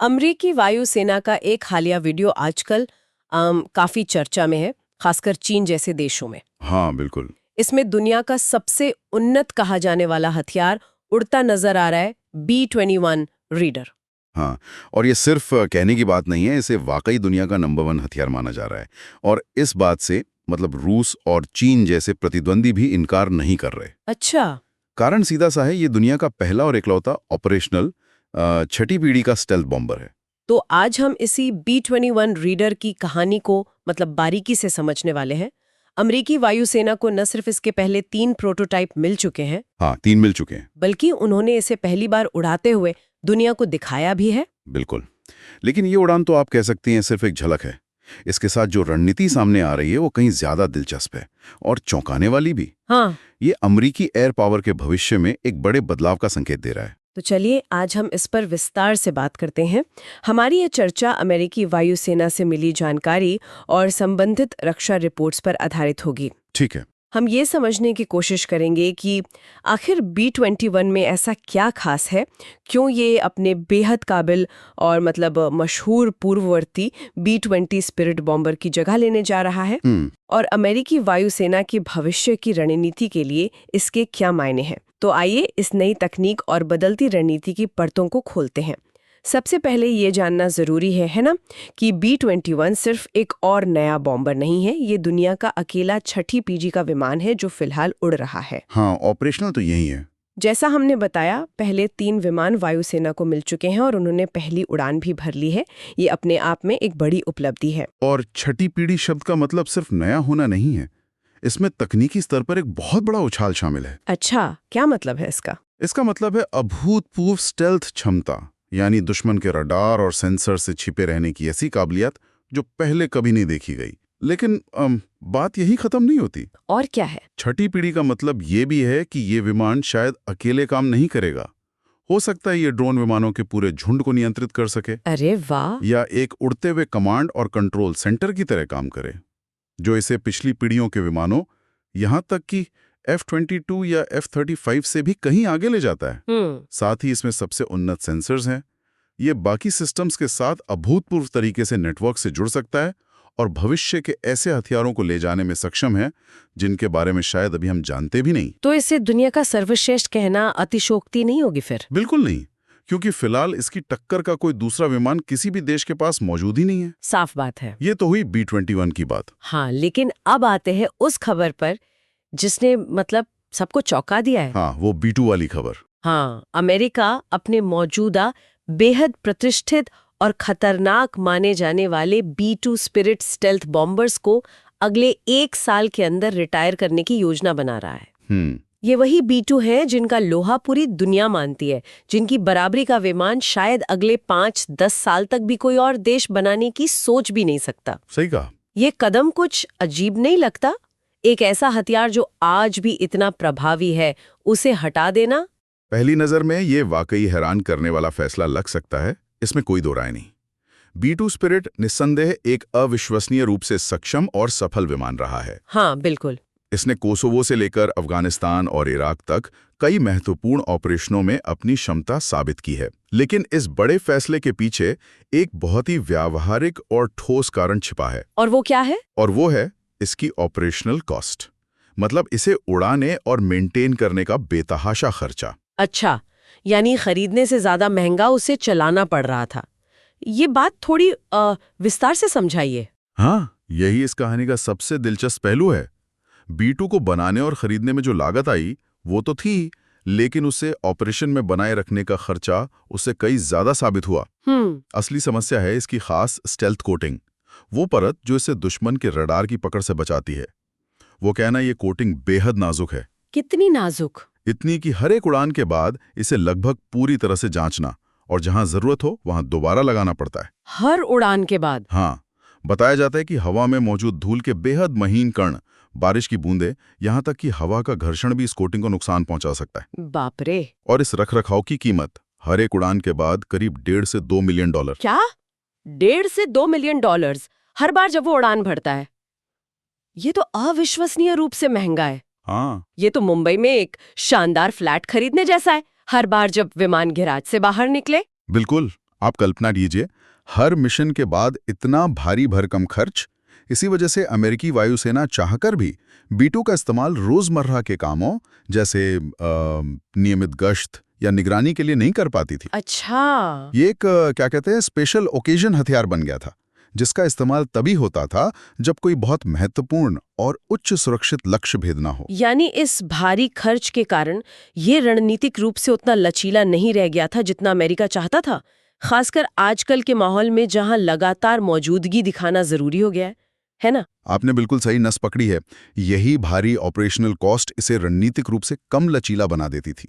अमेरिकी वायुसेना का एक हालिया वीडियो आजकल काफी चर्चा में है, खासकर चीन जैसे देशों में। हाँ बिल्कुल। इसमें दुनिया का सबसे उन्नत कहा जाने वाला हथियार उड़ता नजर आ रहा है, B-21 रीडर। हाँ, और ये सिर्फ कहने की बात नहीं है, इसे वाकई दुनिया का नंबर 1 हथियार माना जा रहा है। और इस बात से मतलब रूस और चीन जैसे प्रतिद्वंदी भी इनकार नहीं कर रहे। अच्छा। कारण सीधा सा है, ये दुनिया का पहला और इकलौता ऑपरेशनल छठी पीढ़ी का स्टेल्थ बॉम्बर है। तो आज हम इसी B-21 रीडर की कहानी को मतलब बारीकी से समझने वाले हैं। अमेरिकी वायुसेना को न सिर्फ इसके पहले 3 प्रोटोटाइप मिल चुके हैं, हाँ 3 मिल चुके हैं। बल्कि उन्होंने इसे पहली बार उड़ाते हुए दुनिया को दिखाया भी है। बिल्कुल। लेकिन ये उड़ान तो आप कह सकती हैं सिर्फ एक झलक है। इसके साथ जो रणनीति सामने आ रही है वो कहीं ज्यादा दिलचस्प है और चौंकाने वाली भी। हाँ, ये अमेरिकी एयर पावर के भविष्य में एक बड़े बदलाव का संकेत दे रहा है। तो चलिए आज हम इस पर विस्तार से बात करते हैं। हमारी ये चर्चा अमेरिकी वायुसेना से मिली जानकारी और संबंधित रक्षा रिपोर्ट्स पर आधारित होगी। ठीक है। हम ये समझने की कोशिश करेंगे कि आखिर B-21 में ऐसा क्या खास है, क्यों ये अपने बेहद काबिल और मतलब मशहूर पूर्ववर्ती B-20 स्पिरिट बॉम्बर की जगह लेने जा रहा है, और अमेरिकी वायुसेना की भविष्य की रणनीति के लिए इसके क्या मायने हैं। तो आइए इस नई तकनीक और बदलती रणनीति की परतों को खोलते हैं। सबसे पहले ये जानना जरूरी है ना, कि B-21 सिर्फ एक और नया बॉम्बर नहीं है, ये दुनिया का अकेला छठी पीढ़ी का विमान है जो फिलहाल उड़ रहा है। हाँ, ऑपरेशनल तो यही है। जैसा हमने बताया, पहले 3 विमान वायुसेना को मिल चुके हैं और उन्होंने पहली उड़ान भी भर ली है। ये अपने आप में एक बड़ी उपलब्धि है। और छठी पीढ़ी शब्द का मतलब सिर्फ नया होना नहीं है, इसमें तकनीकी स्तर पर एक बहुत बड़ा उछाल शामिल है। अच्छा, क्या मतलब है इसका? इसका मतलब है अभूतपूर्व स्टेल्थ क्षमता, यानी दुश्मन के रडार और सेंसर से छिपे रहने की ऐसी काबिलियत जो पहले कभी नहीं देखी गई। लेकिन बात यही खत्म नहीं होती। और क्या है? छठी पीढ़ी का मतलब ये भी है कि ये विमान शायद अकेले काम नहीं करेगा। हो सकता है ये ड्रोन विमानों के पूरे झुंड को नियंत्रित कर सके। अरे वाह! या एक उड़ते हुए कमांड और कंट्रोल सेंटर की तरह काम करे, जो इसे पिछली पीढ़ियों के विमानों, यहाँ तक कि F-22 या F-35 से भी कहीं आगे ले जाता है। साथ ही इसमें सबसे उन्नत सेंसर्स हैं। ये बाकी सिस्टम्स के साथ अभूतपूर्व तरीके से नेटवर्क से जुड़ सकता है और भविष्य के ऐसे हथियारों को ले जाने में सक्षम है जिनके बारे में शायद अभी हम जानते भी नहीं। तो इसे दुनिया का सर्वश्रेष्ठ कहना अतिशयोक्ति नहीं होगी फिर? बिल्कुल नहीं, क्योंकि फिलहाल इसकी टक्कर का कोई दूसरा विमान किसी भी देश के पास मौजूद ही नहीं है। साफ बात है। ये तो हुई B-21 की बात। हाँ, लेकिन अब आते हैं उस खबर पर जिसने मतलब सबको चौंका दिया है। हाँ, वो B-2 वाली खबर। हाँ, अमेरिका अपने मौजूदा बेहद प्रतिष्ठित और खतरनाक माने जाने वाले B-2 स्पिरिट स्टेल्थ बॉम्बर्स को अगले 1 साल के अंदर रिटायर करने की योजना बना रहा है। ये वही B-2 है जिनका लोहा पूरी दुनिया मानती है, जिनकी बराबरी का विमान शायद अगले 5-10 साल तक भी कोई और देश बनाने की सोच भी नहीं सकता। सही कहा। ये कदम कुछ अजीब नहीं लगता? एक ऐसा हथियार जो आज भी इतना प्रभावी है, उसे हटा देना? पहली नजर में ये वाकई हैरान करने वाला फैसला लग सकता है, इसमें कोई दो राय नहीं। B-2 स्पिरिट निस्संदेह एक अविश्वसनीय रूप से सक्षम और सफल विमान रहा है। हाँ, बिल्कुल। इसने कोसोवो से लेकर अफगानिस्तान और इराक तक कई महत्वपूर्ण ऑपरेशनों में अपनी क्षमता साबित की है। लेकिन इस बड़े फैसले के पीछे एक बहुत ही व्यावहारिक और ठोस कारण छिपा है। और वो क्या है? और वो है इसकी ऑपरेशनल कॉस्ट, मतलब इसे उड़ाने और मेंटेन करने का बेतहाशा खर्चा। अच्छा, यानी खरीदने से ज्यादा महंगा उसे चलाना पड़ रहा था। ये बात थोड़ी विस्तार से समझाइए। हाँ, यही इस कहानी का सबसे दिलचस्प पहलू है। B-2 को बनाने और खरीदने में जो लागत आई वो तो थी, लेकिन उसे ऑपरेशन में बनाए रखने का खर्चा उससे कई ज्यादा साबित हुआ। असली समस्या है इसकी खास स्टेल्थ कोटिंग, वो परत जो इसे दुश्मन के रडार की पकड़ से बचाती है। वो कहना ये कोटिंग बेहद नाजुक है। कितनी नाजुक? इतनी कि हर एक उड़ान के बाद इसे लगभग पूरी तरह से जांचना और जहां जरूरत हो वहां दोबारा लगाना पड़ता है। हर उड़ान के बाद? हाँ, बताया जाता है कि हवा में मौजूद धूल के बेहद महीन कण, बारिश की बूंदें, यहाँ तक कि हवा का घर्षण भी इस कोटिंग को नुकसान पहुंचा सकता है। बाप रे! और इस रखरखाव की कीमत हर एक उड़ान के बाद करीब $1.5 से 2 मिलियन। क्या? $1.5 से 2 मिलियन हर बार जब वो उड़ान भरता है? ये तो अविश्वसनीय रूप से महंगा है। हाँ, ये तो मुंबई में एक शानदार फ्लैट खरीदने जैसा है, हर बार जब विमान गैराज से बाहर निकले। बिल्कुल। आप कल्पना कीजिए, हर मिशन के बाद इतना भारी भरकम खर्च। इसी वजह से अमेरिकी वायुसेना चाहकर भी B-2 का इस्तेमाल रोजमर्रा के कामों जैसे नियमित गश्त या निगरानी के लिए नहीं कर पाती थी। अच्छा। ये एक क्या कहते हैं, स्पेशल ओकेजन हथियार बन गया था, जिसका इस्तेमाल तभी होता था जब कोई बहुत महत्वपूर्ण और उच्च सुरक्षित लक्ष्य भेदना हो। यानी इस भारी खर्च के कारण ये रणनीतिक रूप से उतना लचीला नहीं रह गया था जितना अमेरिका चाहता था, खासकर आजकल के माहौल में जहां लगातार मौजूदगी दिखाना जरूरी हो गया है ना? आपने बिल्कुल सही नस पकड़ी है। यही भारी ऑपरेशनल कॉस्ट इसे रणनीतिक रूप से कम लचीला बना देती थी।